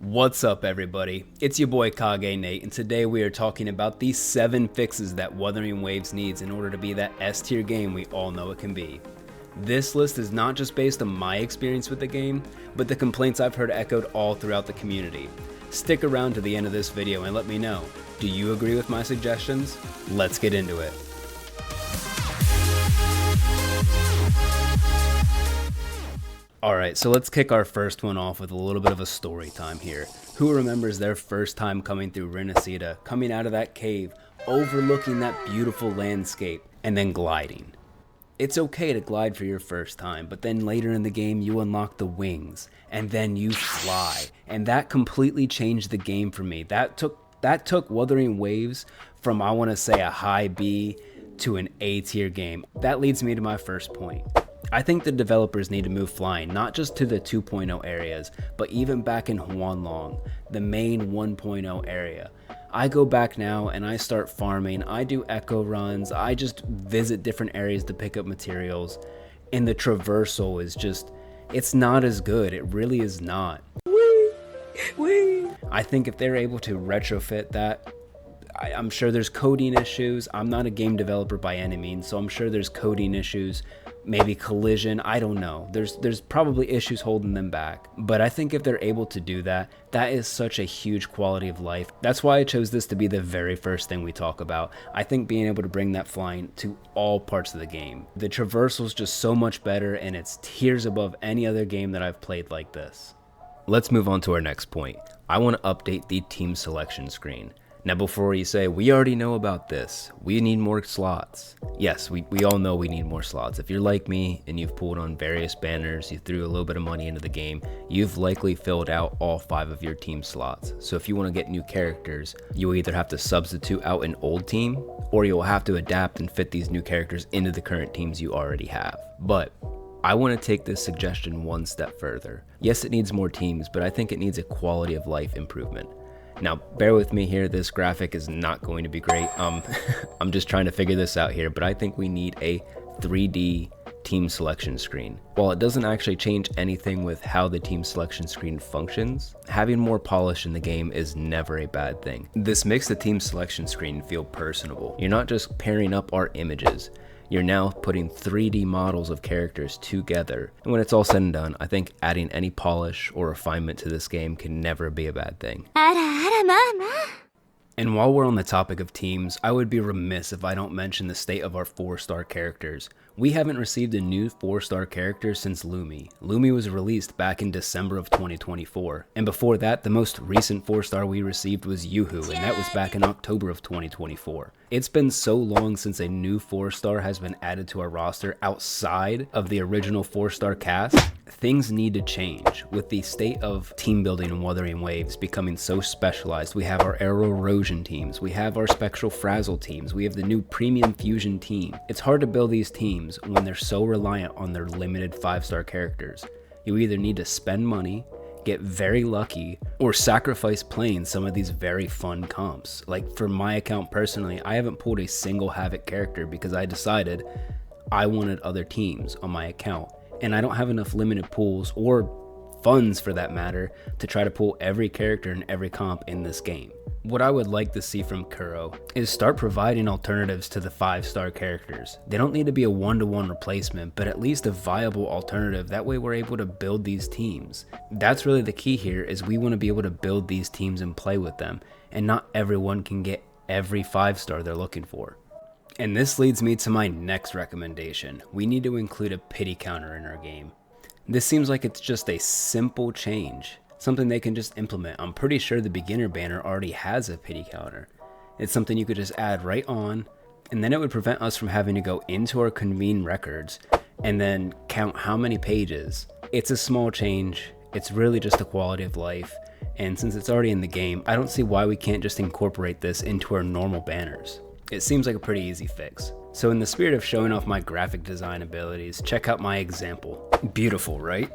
What's up, everybody? It's your boy Kage Nate, and today we are talking about the 7 fixes that Wuthering Waves needs in order to be that S-tier game we all know it can be. This list is not just based on my experience with the game, but the complaints I've heard echoed all throughout the community. Stick around to the end of this video and let me know, do you agree with my suggestions? Let's get into it. Alright, so let's kick our first one off with a little bit of a story time here. Who remembers their first time coming through Renacida, coming out of that cave, overlooking that beautiful landscape, and then gliding? It's okay to glide for your first time, but then later in the game you unlock the wings, and then you fly, and that completely changed the game for me. That took Wuthering Waves from, I want to say, a high B to an A tier game. That leads me to my first point. I think the developers need to move flying, not just to the 2.0 areas, but even back in Huanglong, the main 1.0 area. I go back now and I start farming, I do echo runs, I just visit different areas to pick up materials, and the traversal is just, it's not as good, it really is not. I think if they're able to retrofit that, I'm sure there's coding issues. I'm not a game developer by any means, so I'm sure there's coding issues, maybe collision, I don't know. There's probably issues holding them back. But I think if they're able to do that, that is such a huge quality of life. That's why I chose this to be the very first thing we talk about. I think being able to bring that flying to all parts of the game. The traversal is just so much better, and it's tiers above any other game that I've played like this. Let's move on to our next point. I want to update the team selection screen. Now before you say, we already know about this, we need more slots. Yes, we all know we need more slots. If you're like me and you've pulled on various banners, you threw a little bit of money into the game, you've likely filled out all 5 of your team slots. So if you want to get new characters, you'll either have to substitute out an old team, or you'll have to adapt and fit these new characters into the current teams you already have. But I want to take this suggestion one step further. Yes, it needs more teams, but I think it needs a quality of life improvement. Now, bear with me here, this graphic is not going to be great. I'm just trying to figure this out here, but I think we need a 3D team selection screen. While it doesn't actually change anything with how the team selection screen functions, having more polish in the game is never a bad thing. This makes the team selection screen feel personable. You're not just pairing up our images. You're now putting 3D models of characters together. And when it's all said and done, I think adding any polish or refinement to this game can never be a bad thing. And while we're on the topic of teams, I would be remiss if I don't mention the state of our 4-star characters. We haven't received a new 4-star character since Lumi. Lumi was released back in December of 2024. And before that, the most recent 4-star we received was Yuhu, and that was back in October of 2024. It's been so long since a new 4-star has been added to our roster outside of the original 4-star cast. Things need to change. With the state of team building in Wuthering Waves becoming so specialized, we have our Aero Erosion teams, we have our Spectral Frazzle teams, we have the new Premium Fusion team. It's hard to build these teams when they're so reliant on their limited 5-star characters. You either need to spend money, get very lucky, or sacrifice playing some of these very fun comps. Like for my account personally, I haven't pulled a single Havoc character because I decided I wanted other teams on my account. And I don't have enough limited pools or funds for that matter to try to pull every character and every comp in this game. What I would like to see from Kuro is start providing alternatives to the 5-star characters. They don't need to be a 1-to-1 replacement, but at least a viable alternative. That way we're able to build these teams. That's really the key here, is we want to be able to build these teams and play with them, and not everyone can get every 5-star they're looking for. And this leads me to my next recommendation. We need to include a pity counter in our game. This seems like it's just a simple change, something they can just implement. I'm pretty sure the beginner banner already has a pity counter. It's something you could just add right on, and then it would prevent us from having to go into our convene records and then count how many pages. It's a small change, it's really just a quality of life, and since it's already in the game, I don't see why we can't just incorporate this into our normal banners. It seems like a pretty easy fix. So in the spirit of showing off my graphic design abilities, check out my example. Beautiful, right?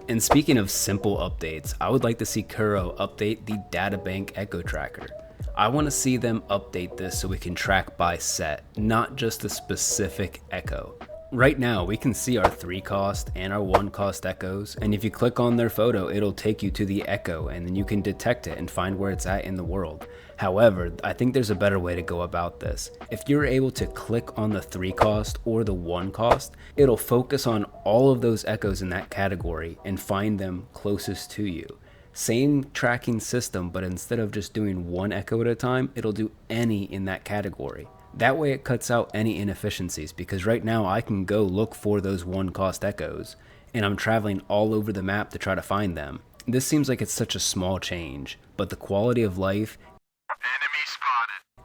And speaking of simple updates, I would like to see Kuro update the databank echo tracker. I want to see them update this so we can track by set, not just a specific echo. Right now, we can see our 3 cost and our 1 cost echoes, and if you click on their photo, it'll take you to the echo, and then you can detect it and find where it's at in the world. However, I think there's a better way to go about this. If you're able to click on the 3 cost or the 1 cost, it'll focus on all of those echoes in that category and find them closest to you. Same tracking system, but instead of just doing 1 echo at a time, it'll do any in that category. That way it cuts out any inefficiencies, because right now I can go look for those 1 cost echoes and I'm traveling all over the map to try to find them. This seems like it's such a small change, but the quality of life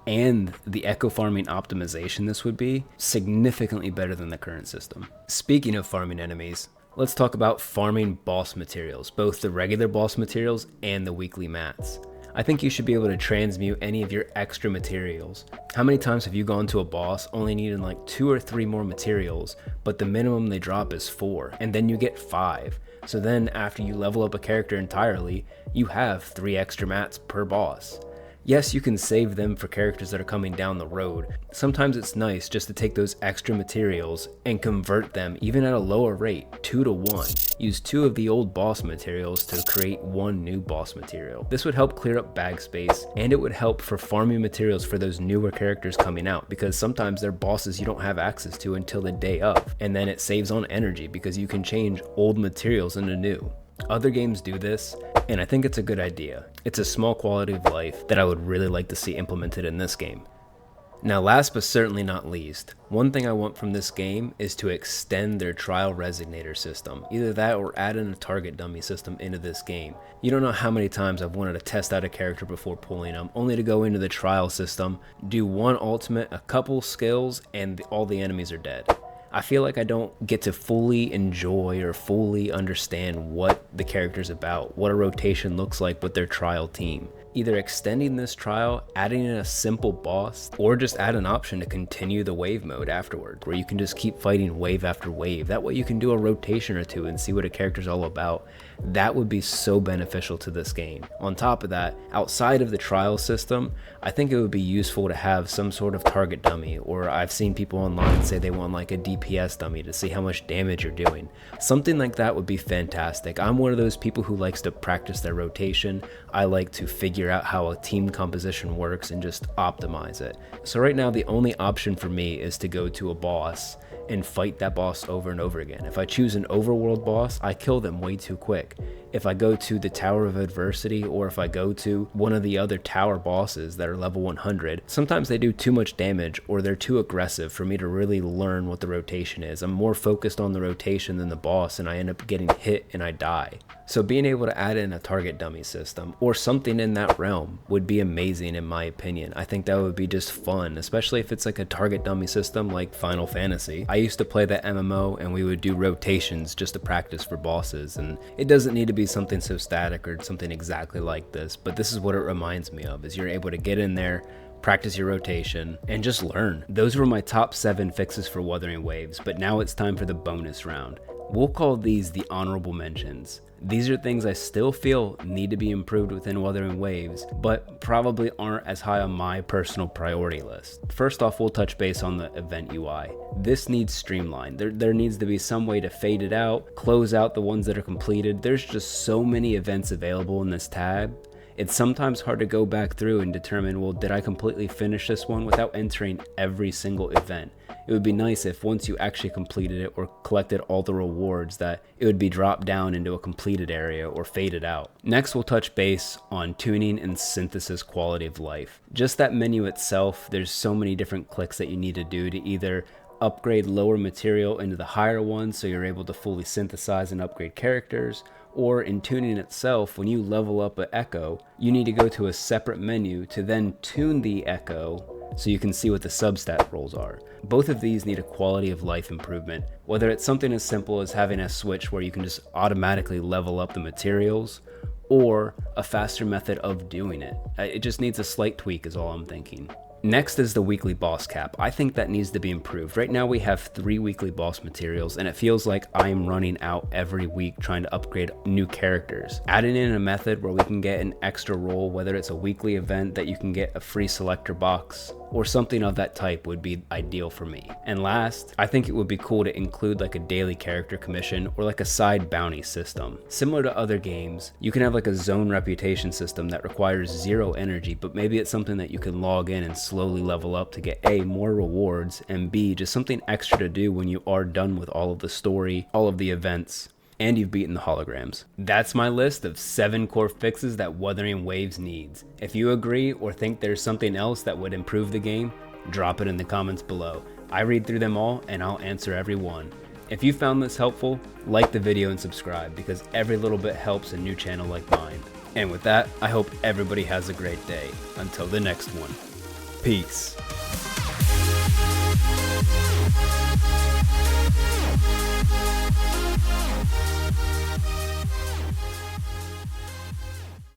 and the echo farming optimization this would be significantly better than the current system. Speaking of farming enemies, let's talk about farming boss materials, both the regular boss materials and the weekly mats. I think you should be able to transmute any of your extra materials. How many times have you gone to a boss only needing like 2 or 3 more materials, but the minimum they drop is 4, and then you get 5. So then after you level up a character entirely, you have 3 extra mats per boss. Yes, you can save them for characters that are coming down the road. Sometimes it's nice just to take those extra materials and convert them even at a lower rate, 2 to 1. Use 2 of the old boss materials to create 1 new boss material. This would help clear up bag space, and it would help for farming materials for those newer characters coming out, because sometimes they're bosses you don't have access to until the day of, and then it saves on energy because you can change old materials into new. Other games do this, and I think it's a good idea. It's a small quality of life that I would really like to see implemented in this game. Now, last but certainly not least, one thing I want from this game is to extend their trial resonator system. Either that or add in a target dummy system into this game. You don't know how many times I've wanted to test out a character before pulling them, only to go into the trial system, do 1 ultimate, a couple skills, and all the enemies are dead. I feel like I don't get to fully enjoy or fully understand what the character's about, what a rotation looks like with their trial team. Either extending this trial, adding in a simple boss, or just add an option to continue the wave mode afterward, where you can just keep fighting wave after wave. That way you can do a rotation or 2 and see what a character's all about. That would be so beneficial to this game. On top of that, outside of the trial system, I think it would be useful to have some sort of target dummy, or I've seen people online say they want like a DPS dummy to see how much damage you're doing. Something like that would be fantastic. I'm one of those people who likes to practice their rotation. I like to figure out how a team composition works and just optimize it. So right now the only option for me is to go to a boss and fight that boss over and over again. If I choose an overworld boss, I kill them way too quick. If I go to the Tower of Adversity, or if I go to one of the other tower bosses that are level 100, sometimes they do too much damage or they're too aggressive for me to really learn what the rotation is. I'm more focused on the rotation than the boss, and I end up getting hit and I die. So being able to add in a target dummy system or something in that realm would be amazing in my opinion. I think that would be just fun, especially if it's like a target dummy system like Final Fantasy. I used to play that MMO and we would do rotations just to practice for bosses, and it doesn't need to be something so static or something exactly like this, but this is what it reminds me of, is you're able to get in there, practice your rotation, and just learn. Those were my top 7 fixes for Wuthering Waves, but now it's time for the bonus round. We'll call these the honorable mentions. These are things I still feel need to be improved within Wuthering Waves, but probably aren't as high on my personal priority list. First off, we'll touch base on the event UI. This needs streamlined. There needs to be some way to fade it out, close out the ones that are completed. There's just so many events available in this tab. It's sometimes hard to go back through and determine, well, did I completely finish this one without entering every single event? It would be nice if once you actually completed it or collected all the rewards, that it would be dropped down into a completed area or faded out. Next, we'll touch base on tuning and synthesis quality of life. Just that menu itself, there's so many different clicks that you need to do to either upgrade lower material into the higher one so you're able to fully synthesize and upgrade characters, or in tuning itself, when you level up an echo, you need to go to a separate menu to then tune the echo so you can see what the substat rolls are. Both of these need a quality of life improvement, whether it's something as simple as having a switch where you can just automatically level up the materials, or a faster method of doing it. It just needs a slight tweak is all I'm thinking. Next is the weekly boss cap. I think that needs to be improved. Right now we have 3 weekly boss materials, and it feels like I'm running out every week trying to upgrade new characters. Adding in a method where we can get an extra role, whether it's a weekly event that you can get a free selector box, or something of that type would be ideal for me. And last, I think it would be cool to include like a daily character commission or like a side bounty system. Similar to other games, you can have like a zone reputation system that requires 0 energy, but maybe it's something that you can log in and slowly level up to get A, more rewards, and B, just something extra to do when you are done with all of the story, all of the events, and you've beaten the holograms. That's my list of 7 core fixes that Wuthering Waves needs. If you agree or think there's something else that would improve the game, drop it in the comments below. I read through them all and I'll answer every one. If you found this helpful, like the video and subscribe, because every little bit helps a new channel like mine. And with that, I hope everybody has a great day. Until the next one. Peace.